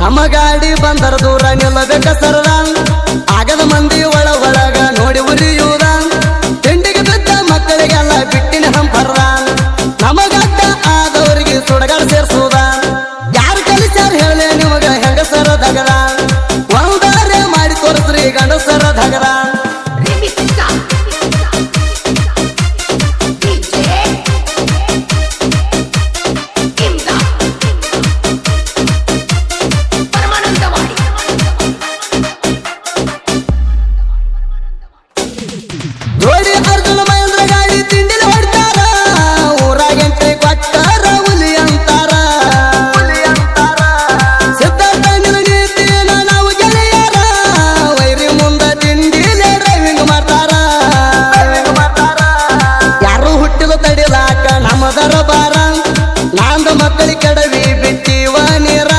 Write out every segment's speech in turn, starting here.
ನಮ್ಮ ಗಾಡಿ ಬಂದರ ದೂರ ನಿಲ್ಲಬೇಕ ಸರದ ಆಗದ ಮಂದಿ ಒಳಗ ನೋಡಿ ಉರಿಯುವುದ ತಿಂಡಿಗೆ ಬಿದ್ದ ಮಕ್ಕಳಿಗೆಲ್ಲ ಬಿಟ್ಟಿನ ಹಂಪರ್ದ ನಮಗಡ್ಡ ಆದವರಿಗೆ ಸುಡಗಾಡ ಸೇರ್ಸುವುದ ಯಾರು ಕಲಿಸಾರ ಹೇಳಿ ನಿಮಗ ಹೆಂಗಸರ ದಗದ ಒಂದಾರೆ ಮಾಡಿ ತೋರಿಸ್ರಿ ಗಂಡಸರ ದಗದ ಜೋಡಿ ಅರ್ಜುನ ಮಹೇಂದ್ರ ಗಾಡಿ ತಿಂಡಿಲಿ ಹೊಡ್ತಾರ ಊರಾಗೆಂಟೆ ಕೊಟ್ಟಾರ ಹುಲಿ ಅಂತಾರ ಸಿದ್ಧಾರ್ಥ ನೀತಿನ ನಾವು ಗೆಳೆಯರ ವೈರಿ ಮುಂದ ತಿಂಡಿಲೆ ಡ್ರೈವಿಂಗ್ ಮಾಡ್ತಾರ ಯಾರು ಹುಟ್ಟಿದ ತಡಿಲಾಕ ನಮ್ಮದರ ಬಾರ ನಾಂದ ಮಕ್ಕಳಿ ಕೆಡವಿ ಬಿಟ್ಟಿವ ನೀರ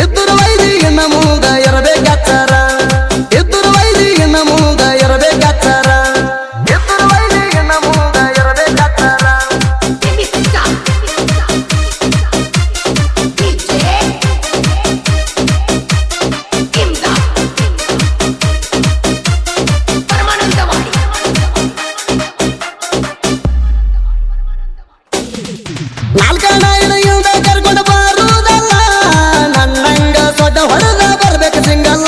ಇದ್ದರು ವೈದಿಗೆ ನಮೂಗ ಇರಬೇಕತ್ತಾರ ಇದ್ದರು ವೈದಿಗೆ ನಮೂಗ ಇರಬೇಕತ್ತಾರ ನಾಲ್ಕನಾಯಿಯಿಂದ ಕರ್ಕೊಂಡು ಬರುವುದಲ್ಲ ನನ್ನಂಗ ಸೊಡ್ಡ ಹೊಡೆದ ಬರ್ಬೇಕು ಸಿಂಗಲ್ಲ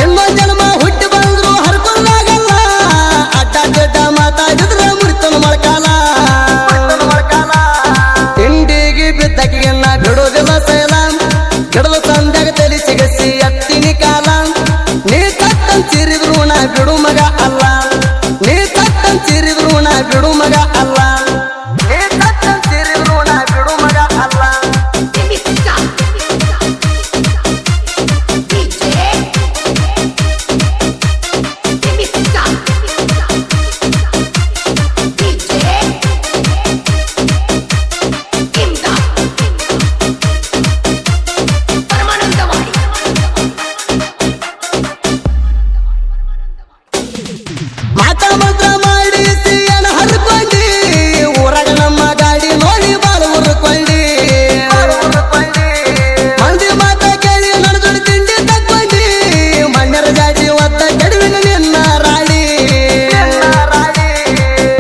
ಇನ್ನೊಂದು ಜನ್ಮ ಹುಟ್ಟಿ ಬಂದ್ರು ಹರ್ಕೊಂಡಾಗಲ್ಲ ಅಡ್ಡ ಮಾತಾಡಿದ್ರೆ ಮುರಿತನು ಮೊಳಕಾಲ ತಿಂಡಿಗೆ ಬಿದ್ದಕ್ಕಿಗೆನ್ನ ಬಿಡೋದಿಲ್ಲ ಸೈಲ ಗಿಡದ ಸಂದಾಗ ತಲೆ ಸಿಗಸಿ ಎತ್ತಿನಿ ಕಾಲ ನೀ ತಟ್ಟಂಚಿರಿದ್ರು ನಾ ಬಿಡು ಮಗ ಅಲ್ಲ ನೀ ತಟ್ಟಂಚಿರಿದ್ರು ನಾ ಬಿಡು ಮಗ ಅಲ್ಲ ಮಾತಾ ಮಂತ್ರ ಮಾಡಿ ಸಿಯನ ಹರ್ಕೊಂಡಿ ಊರಾಗ ನಮ್ಮ ಗಾಡಿ ನೋಡಿ ಬಾಳ ಉರ್ಕೊಂಡಿ ಮಂದಿ ಮಾತ ಕೇಳಿ ನಡೆದು ತಿಂಡಿ ತಕ್ಕೊಂಡಿ ಮಣ್ಣರ ಜಾಜಿ ಒತ್ತ ಕೆಡವಿನ ನಿನ್ನ ರಾಣಿ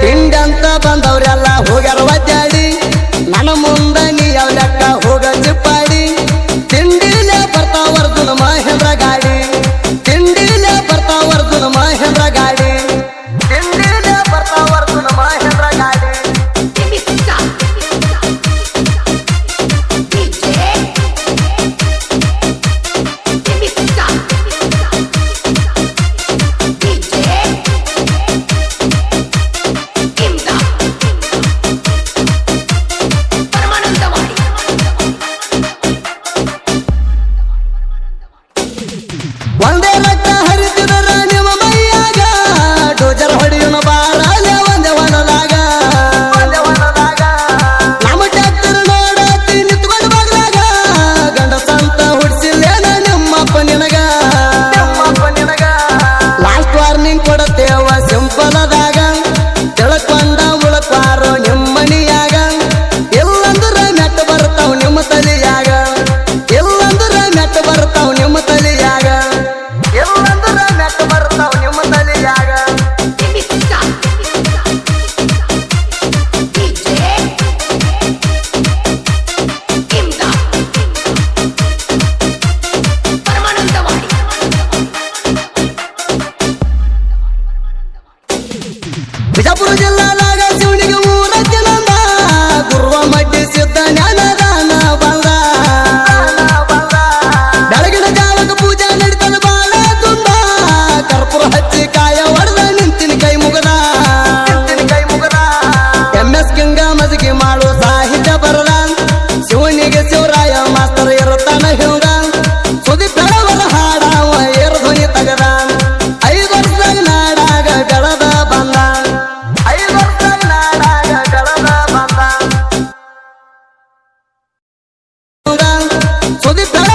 ತಿಂಡಿ ಅಂತ ಬಂದವ್ರೆಲ್ಲ ಹೋಗ್ಯಾರ ಒದ್ದಾಡಿ ನನ್ನ ಮುಂದ ನೀ ಯಾವ ಲೆಕ್ಕ ಹೋಗ ಚಿಪ್ಪಾಡಿ ತಿಂಡಿಲೇ ಬರ್ತಾವ ಅರ್ಜುನ ಮಹೇಂದ್ರ ಗಾಡಿ ತಿಂಡಿಲೇ ಬರ್ತಾವ ಅರ್ಜುನ ಮಹೇಂದ್ರ ಗಾಡಿ ಒಂದೇ ರಕ್ತ ಹರಿತಿದ್ರ ನಿಮ್ಮ ಮೈಯಾಗ ಡೋಜರ್ ಹೊಡಿಯೋಣ ಬಾರಾಲೆ ಒಂದೇ ವನದಾಗ ನಮ್ಮ ಟ್ಯಾಕ್ಟರ್ ನೋಡತಿ ನಿಂತ್ಕೊಂಡು ಬಾಗ್ಲಾಗ ಗಂಡ ಸಂತ ಹುಡ್ಸಿಲ್ಲೇನ ನಿಮ್ಮಪ್ಪ ನಿನಗ ಲಾಸ್ಟ್ ವಾರ್ನಿಂಗ್ ಕೊಡತೇವ ಸಿಂಪಲದಾಗ ತಿಳ್ಕೊಂಡ ಉಳ್ಕಾರೋ ನಿಮ್ಮನಿಯಾಗ ಇಲ್ಲಂದ್ರ ಮೆಟ್ಟ ಬರ್ತಾವ ನಿಮ್ಮ ತಲಿಯಾಗ ಇಲ್ಲಂದ್ರ ಮೆಟ್ಟ ಬರ್ತಾವ ನಿಮ್ಮ ತಲಿಯಾಗ ಬಿಜಾಪುರ ಜಿಲ್ಲಾದಾಗ ಶಿವನಿಗೆ ಊರ ಜನಂದ ಗುರುವ ಮಡ್ಡಿ ಸಿದ್ಧ ಜ್ಞಾನದಾನ ಬಂದ ಬೆಳಗಿನ ಜಾವಕ ಪೂಜೆ ನಡೀತದ ಬಾಳ ತುಂಬ ಕರ್ಪೂರ ಹಚ್ಚಿ ಕಾಯ ಹೊಡೆದ ನಿಂತಿನ ಕೈ ಮುಗದ MS ಗಂಗ ಮಜಗಿ ಮಾಡು ಸಾಹಿತ್ಯ ಬರದ ಶಿವನಿಗೆ ಶಿವರಾಯ ಮಾಸ್ತರ್ ಇರುತ್ತಾನ ಹಿಂಗ ಸುದಿ ಬೆಳವಲ ಹಾಡಾವ ಏರು ಧ್ವನಿ ತಗದ 5 ವರ್ಷದಾಗ ನಾಡಾಗ ಬೆಳದ ಬಂದ ಸುದಿ ಬೆಳ